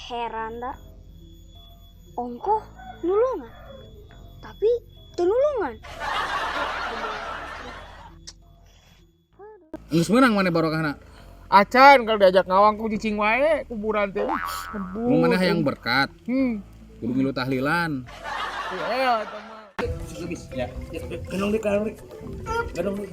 heran dah. Ongko nulungan, tapi tenulungan. Geus meunang maneh barokahna. Acan kalau diajak ngawang ku cicing wae kuburan teh. Mun maneh hayang berkat. Kudu milu tahlilan. Ayo teman. Habis ya. Genong di. Genong di.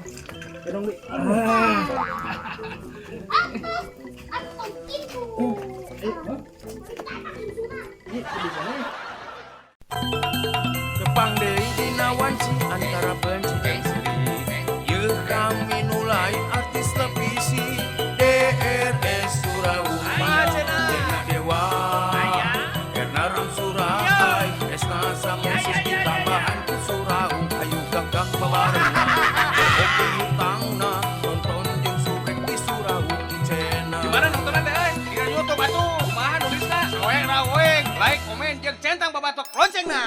Kepang deui dina wanci antara benci jeung sedih. Yeuh kami nulai artis televisi DRS Surauma Dena Dewa Erna Ramsurai Esna Samusis ditambahan ku Surau Ayu gagah babarengan Oke hutangna nonton jeung subrek di Surau Cena. Gimana nontonna teh euy? Di YouTube atuh kumaha nulisna? Saweeng raweeng, like, komen jeung centang babatok loncengna.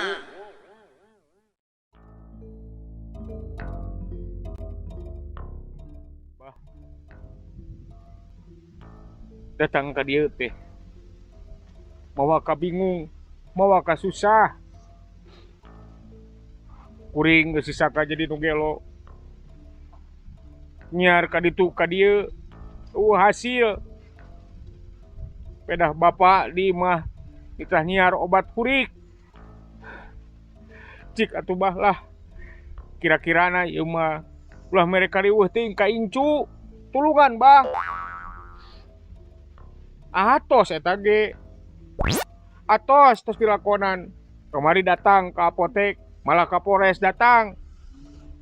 Datang ke dia teh mawa ka bingung, mawa ka susah, kuring geus sisaka jadi nu gelo nyiar ka ditu ka dieu hasil pedah bapak di imah ditah nyiar obat kurik cik atuh bah lah kira-kirana ieu mah ulah mereka riweuh teuing ka incu tulungan bah. Atos eta ge. Atos tos dilakonan. Kemari datang ke apotek, malah Kapolres datang.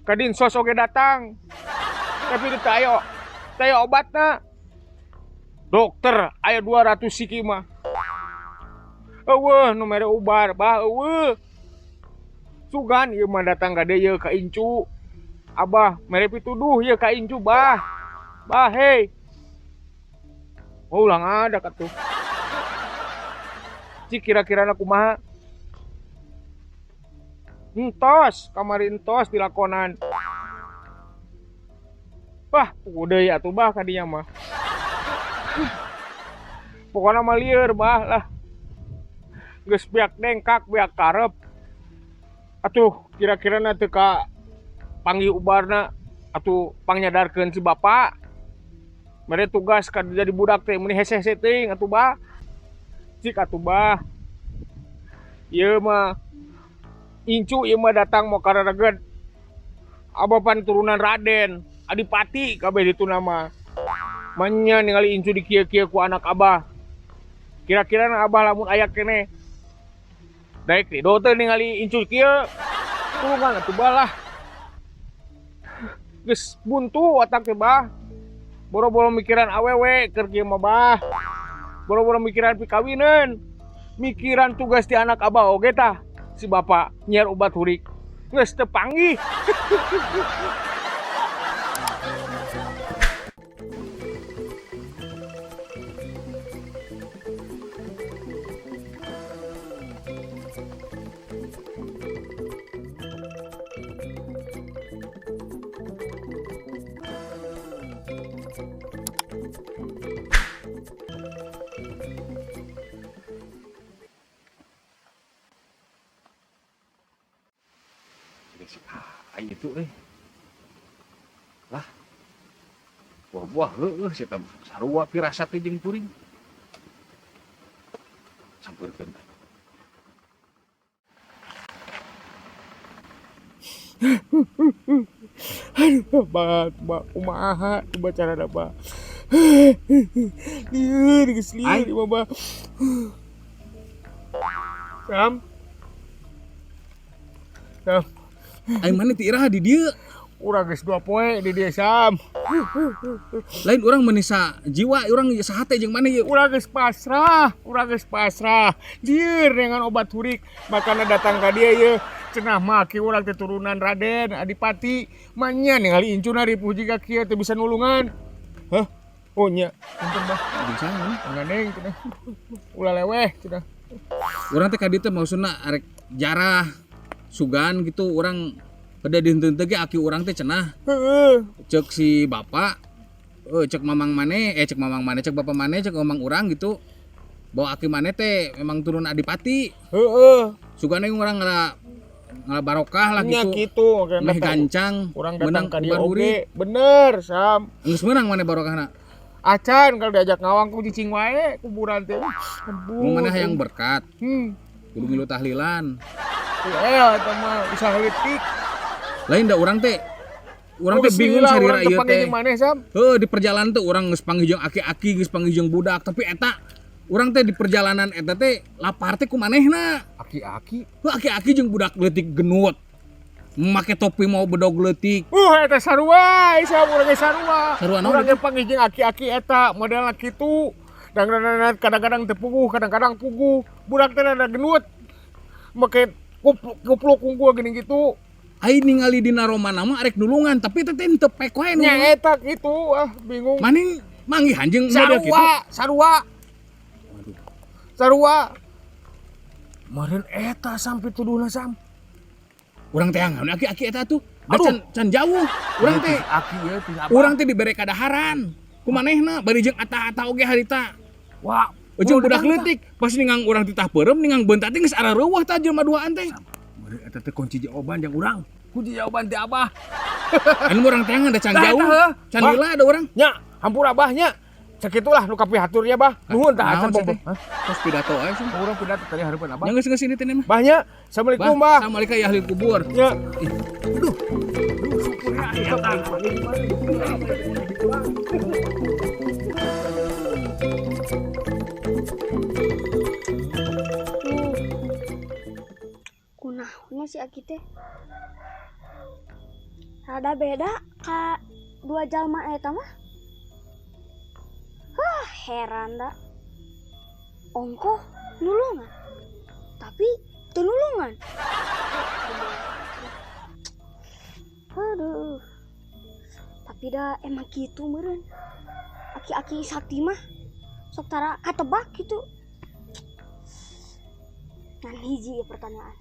Ka Dinsos oge datang. Tapi teu aya obatna. Dokter aya 200 siki mah. Eueuh nu mere ubar bah eueuh. Sugan ieu mah datang ka dieu ka incu. Abah mere pituduh ieu ka incu bah. Bah hei. Oh ulang ada katuh. Cik kira-kira kumaha? Entos, kamari entos dilakonan. Wah, udah ya tuh bah kadinya mah. Pokoknya mah lieur bah lah. Geus beak dengkak, beak karep. Atuh, kira-kira teu ka panggih ubarna atuh pangyadarkeun si bapak. Mere tugas kad jadi budak teh meni hese-hese teuing atuh bah. Cik atuh bah. Ieu mah incu ieu mah datang mau karareged. Abapan turunan Raden, Adipati kabeh ditu nama. Manya ningali incu dikieu-kieu ku anak abah. Kira-kira abah lamun aya keneh. Daek ridho teh ningali incu kieu. Tulungan atuh bah lah. Geus buntu otak teh bah. Boro-boro mikiran awewe keur kieu mah bah. Boro-boro mikiran pikawineun. Mikiran tugas di anak abah oge tah. Si bapak nyiar obat hurik. Geus teu panggih. Ai itu lah buah-buah heueuh sia sarua pirasat teh jeung puring sampurkeun. Aduh, bah kumaha coba carana bah. Lieur geus lieur ieu mah bah. Sam. Ai maneh ti iraha di dieu? Urang geus 2 poe di dieu Sam. Lain urang menisa jiwa urang saha teh jeung maneh ieu? Urang geus pasrah, Lieur dengan obat hurik, makana datang ka dieu ieu cenah mah ki urang teh turunan Raden Adipati, manya ningali incuna ripuh jiga kieu teh bisa nulungan. Hah? Oh nya, punten bah. Bisa mana? Nganeng cenah. Ulah leweh cenah. Urang teh ka dieu teh maksudna arek jarah sugan gitu orang pada dihenteu teh aki urang teh cenah. Heeh. Cek si bapak cek mamang maneh cek bapak maneh cek mamang urang gitu. bawa aki maneh teh memang turun adipati. Heeh. Sugana urang ngala barokah lah Nya gitu. kitu Meh gancang urang menang datang ka dieu kubar oge. Bener, Sam. Geus meunang maneh barokahna. Acan kalau diajak ngawang ku cicing wae kuburan teh. Mun maneh hayang berkat, kudu ngilu tahlilan. Eta mah bisa ngeutik. Lain da urang teh bingung sarira ieu teh. Maneh, Sam. Heuh di perjalanan tuh urang geus panggih jeung aki-aki, geus panggih jeung budak, tapi eta urang teh di perjalanan eta teh lapar teh ku manehna. Aki-aki. Heuh aki-aki jeung budak leutik genut. Make topi mau bedog leutik. Eta sarua, Sam urang ge sarua. Sarua naon Urang ge panggih jeung aki-aki eta modelna kitu. Dan kadang-kadang teu puguh, kadang-kadang puguh. Budak teh rada genut. Make kupluk unggul gini gitu. Ai ningali dina romana mah arek nulungan, tapi teh teu pek wae nu. Nya eta gitu, bingung. Maning manggihan jeung model kitu. Sarua. Meureun eta sampai tuduhna, Sam. Urang teh angan aki-aki eta tuh. Da can jauh. Urang teh aki ieu teh apa? urang teh dibere kadaharan. Ku manehna bari jeung ata-ata oge harita. Wah, Ujung budak leutik pas ningang urang titah peureum ningang beuntat teh geus arareuweuh tah jelema duaan teh. meureun eta teh kunci jawaban jeung urang. Kunci jawaban teh Abah. Anu urang teh da can jauh. Can lila ada urang. Nya, hampura Abahnya. Sakitulah nu kapihatur ya, Bah. Nuhun tah asa teh. Tos pidato ae sih. Urang pidato tadi hareupeun Abah. Yang geus sini teh mah. Bahnya. Assalamualaikum, Bah. Assalamualaikum ya ahli kubur. Ya. Kunaonnya si Aki teh rada beda ka dua jalma eta mah. Heran da. Ongkoh nulungan, tapi teu nulungan. Aduh. Tapi dah emang gitu meureun. Aki-aki sakti mah sok tara katebak gitu. Ngan hiji ya pertanyaan.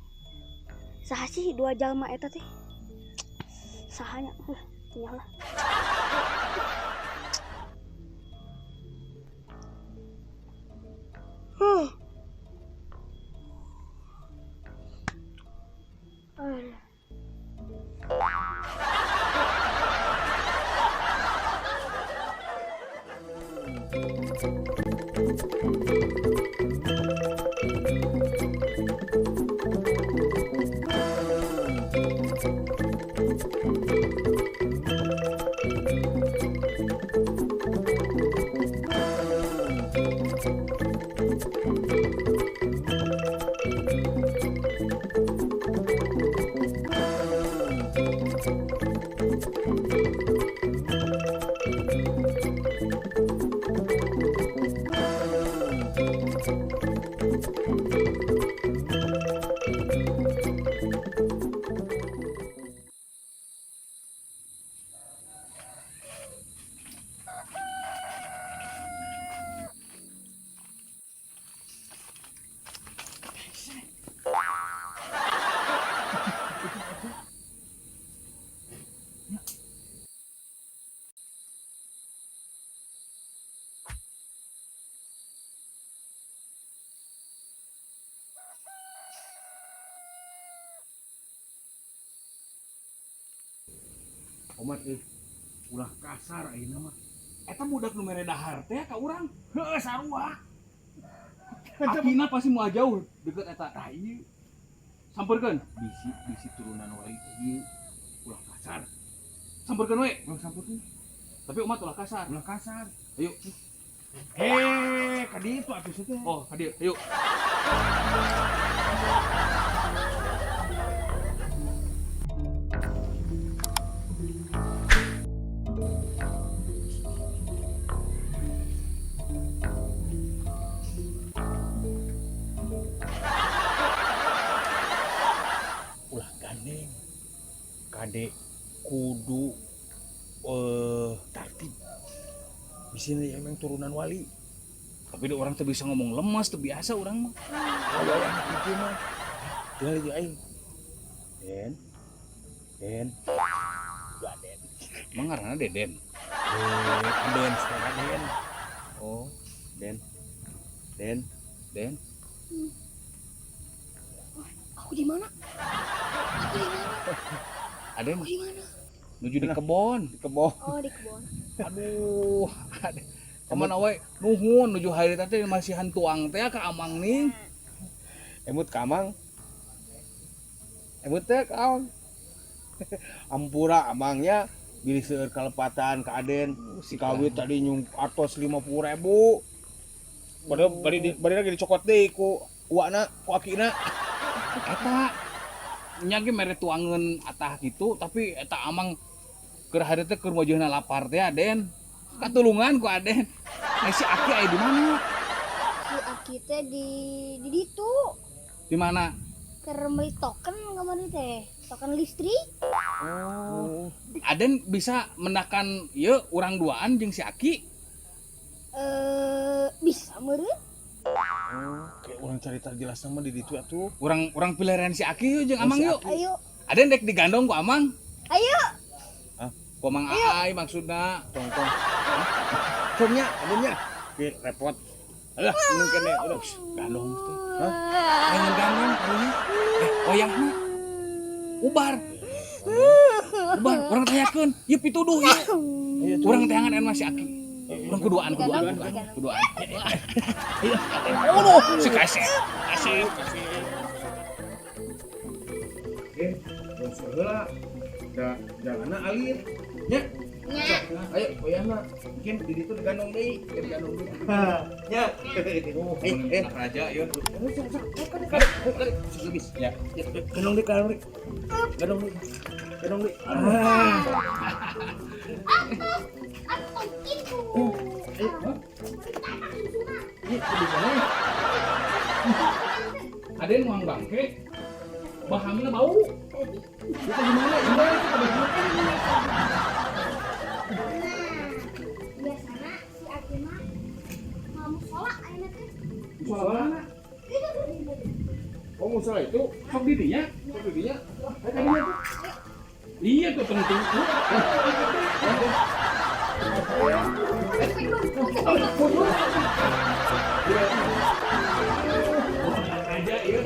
Saha sih dua jalma eta teh? Sahanya? Nyalah. Omat ulah kasar ayeuna mah. Eta budak nu mere dahar teh ka urang. Heuh sarua. Akina pasti moal jauh deket eta. Tah ieu. Sampeurkeun bisi turunan wae ieu ulah kasar. Sampeurkeun we, sampeurkeun. Tapi umat ulah kasar. Ulah kasar. Ayo. Ka ditu atuh teh. Oh, ka dieu. Ayo. Kade kudu tertib. Bisina emang turunan wali. Tapi dia orang tuh bisa ngomong lemas, tuh biasa orang mah. Kalau yang itu mah tinggal aja aing. Den. Gak Den. Emang ngaranna Deden. Den, setengah Den. Oh, Den. Den. Aku di mana? Aku di mana? Aden Aku di mana? nuju di kebon. Oh, di kebun. Aduh, Aden. Kemana we? Nuhun nuju hari teh masih hantuang teh ka Amang nih. Emut ka Amang. Emut teh ka Amang. Ampura Amangnya bilih seueur kalepatan ka Aden. Si kawit tadi nyung atos 50.000. Padahal bari lagi dicokot deui ku uwana, ku akina. Eta nya ge mere tuangeun atah gitu, tapi eta Amang keur hari teh keur wajahna lapar teh Aden. Katulungan ku Aden. Si Aki aya di mana? Si Aki teh di ditu. Di mana? Keur meuli token kemarin teh. Token listrik. Oh. Aden bisa menakan ieu urang duaan jeung si Aki. Bisa meureun? Kayak orang cerita jelas sama di ditu atuh. Urang pilihan si Aki yuk jeung Amang Si yuk. Aki. Ayo. Aden dek digandong ku Amang. Ayo. Ku Amang Aai maksudna. Tong. Comnya, adanya. Ki repot. Alah, mungkin ya udah gandong teh. Hah? Jangan gandong kali. Wayahna. Ubar. Ubar, urang tayakeun. Ieu pituduh ieu. Urang tayangan anu si Aki. Urang kuduaan. Oh, si kaset. Asik. Heula. Da janganna alir. Nya. Ayo, oyahna. Mungkin di ditu digandong deui, digandong deui. Nya. Oh, raja ieu. Habis. Ya. Gandong deui, gandong deui. Gandong deui. Gandong deui. Atau itu. Aden uang bangke. Bahamna bau. Kita gimana? Indah kita bagaimana? Biasanya si Aki mah mau musola ayeuna teh. Musola. Oh, musola itu Sok di dinya. Iya tuh tunggu. Aja ya.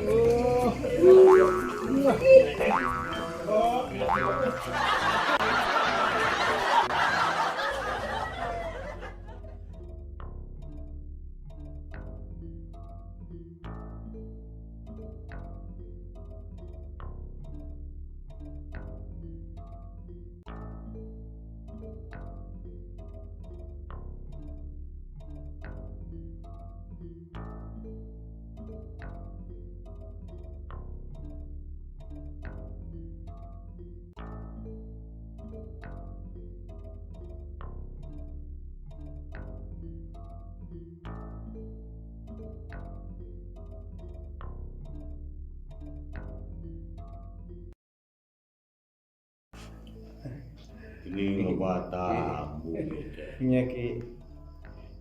Ini loba tamu. nya ki.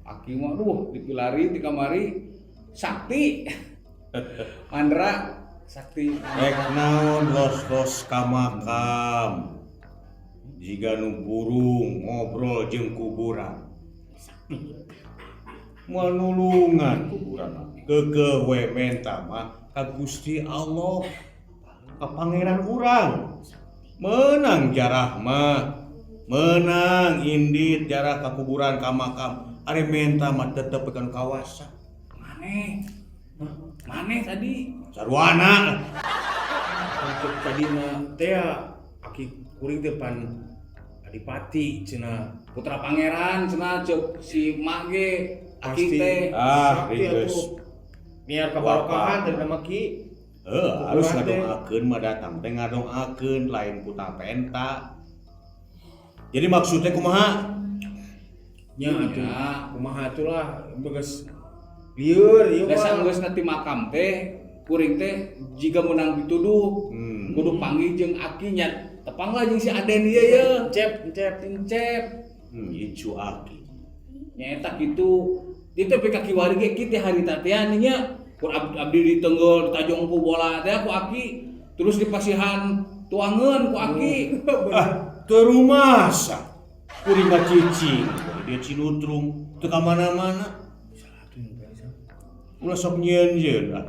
Aki mah duh dipilari di kamari sakti. Mandra sakti. Ek naon los-los ka makam. Jika nu burung ngobrol jeung kuburan. Manulungan kuburan. Keukeuh we menta mah ka Gusti Allah. Ka pangeran urang. Menang jarah mah. Menang indit jarah ka kuburan ka makam. Ari menta mah tetep pegang kawasa. Maneh tadi. Sarwana. Untuk tadina teh aki kuring depan adipati cenah. Putra pangeran cenah ceuk si mak ge Aki Pasti. teh. Geus. Biar kabarokahan teh nama ki. Harus ngadongakeun mah datang teh ngadongakeun lain puta penta. Jadi maksudnya kumaha? Nya atuh kumaha atulah beges lieur ieu Da mah. sanggeusna ti makam teh kuring teh jika menang dituduh kudu panggil jeung Aki nya tepanglah jeung si Aden ieu ye. Cep. Icu Aki. Nya eta kitu. Di teh kaki wari ge kitu harita teh nya kur abdi ditenggel ditajong ku bola teh ku Aki terus dipasihan tuangeun ku Aki. Terumasa. Kuring cicing, dia cinutrung, teu ka mana-mana. ulah sok nyeun ah.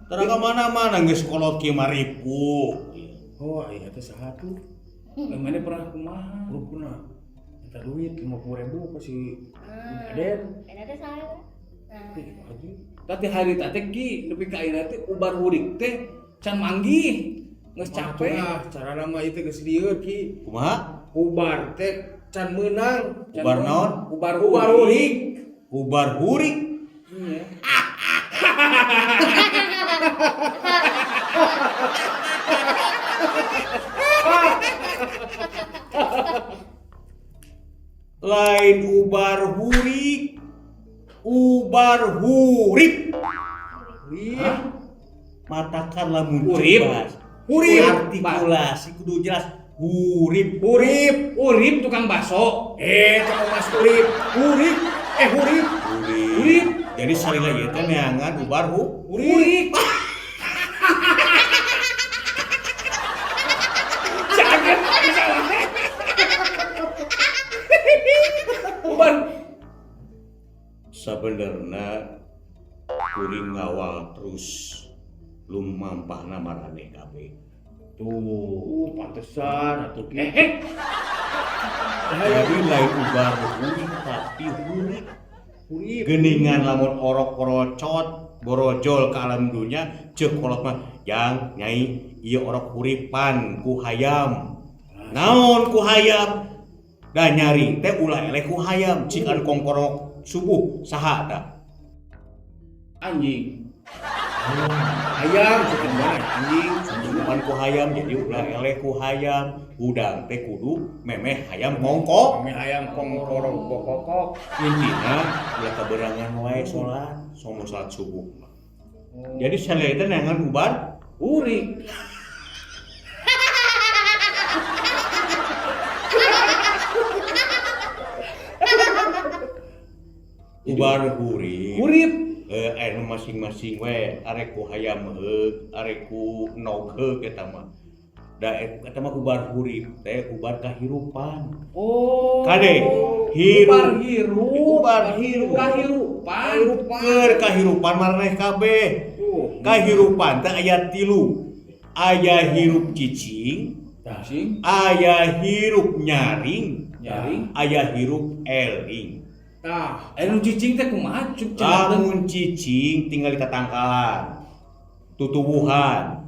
Tara ka mana-mana geus kolot kieu mah ripu. Oh, aya teh saha tuh? Mana pernah kumaha? Belum pernah. Minta duit 50.000 ka si Aden. Ada saya. Tadi hari teh ki nepi ka ayeuna teh ubar hurik teh can manggih. Geus capek. Cara nama itu geus dieu ki. Kumaha? Ubar teh can meunang. Ubar naon? Ubar hurik. Ubar hurik. Iya. Lain ubar hurik. Ubar hurip. Hah? Matakan lamun Hurip. jelas. Hurip. Artikulasi kudu jelas. Hurip. Urip tukang bakso. Tukang mas urip. Urip. Hurip. Hurip. Jadi salila ieu teh neangan ubar Urip. Jangan ubar. Sabenerna kuring ngawal terus lumampahna marane kabeh. Tuh, pantesan atuh ki. Jadi lain ubar hurik tapi hurik. Geningan lamun orok-orocot borojol ka alam dunya ceuk kolot mah jang nyai ieu orok huripan ku hayam. Naon ku hayam? Da nyari teh ulah eleh ku hayam cikan kongkorok subuh saha da? Anjing. Ayam ceuk mana anjing. Cuman ku hayam jadi ulah eleh ku hayam. Udang teh kudu memeh hayam kongkok. Kami ayam kongkorong kokok. Intina ulah kaberangan wae salat, somo salat subuh. Jadi saleh teh neangan ubar Urik. ubar hurip. Urip. Anu masing-masing we arek ku hayam heug, arek ku nog heug eta mah. Da eta mah ubar hurip teh ubar kahirupan. Oh. Kade hirup. Ubar hirup. Kahirupan. Keur kahirupan maraneh kabeh. Kahirupan teh aya 3. Aya hirup cicing, Cacing. aya hirup nyaring, aya hirup eling. Tah, anu cicing teh kumaha cuk Lamun cicing tinggal di tatangkalan, tutuwuhan,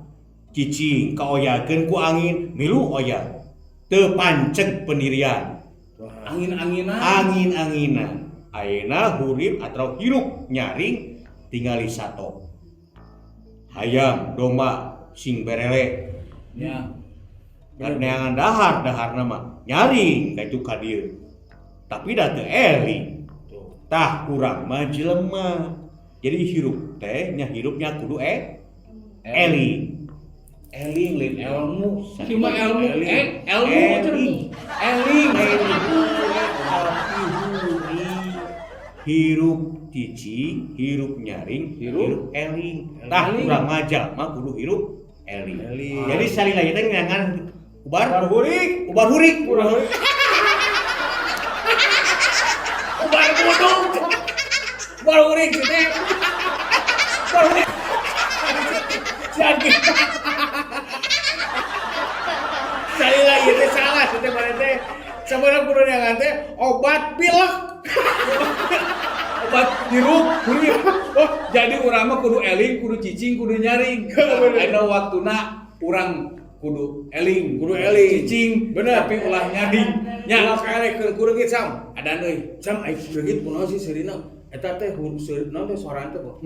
cicing kaoyakeun ku angin, milu oyak, teu panceg pendirian, angin-anginan, ayeuna hurip atau hirup nyaring tinggali sato, hayam, domba, sing berele, ya. neangan dahar nama nyaring gaju ka dieu, tapi da teu eling. Tah urang mah jelema. Jadi hirup teh nya hirupnya kudu eling. Eling lain ilmu. Cuma ilmu. Ilmu eling. Hirup cicing, hirup nyaring, hirup eling. Tah urang mah jalma kudu hirup eling. Jadi salila teh ngangan ubar hurik. Ubar buduk. Ubar hurik teh. Ubar hurik. Jadi. Salila ieu teh salah teh mana teh. Sabenerna kudu nyangan teh obat pilek. Obat hirup, hurip. Oh, jadi urang mah kudu eling, kudu cicing, kudu nyaring. Anu waktuna urang kudu eling, cicing, bener tapi ulah nyaring. Nya kaelekeun kudu geus sam. Adan euy, sam ai geus kunaon sih seurina? Eta teh naon teh soran teh kok.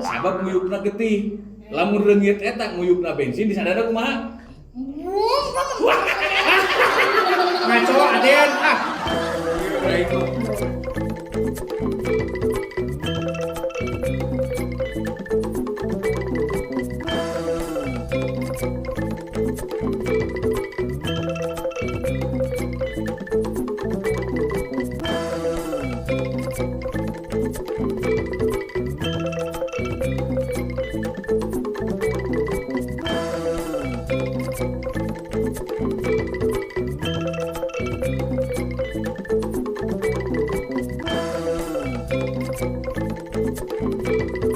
Sabab nguyupna getih. Lamun reungit eta nguyupna bensin disadana kumaha? Ngaco aden ah. Thank you. Thank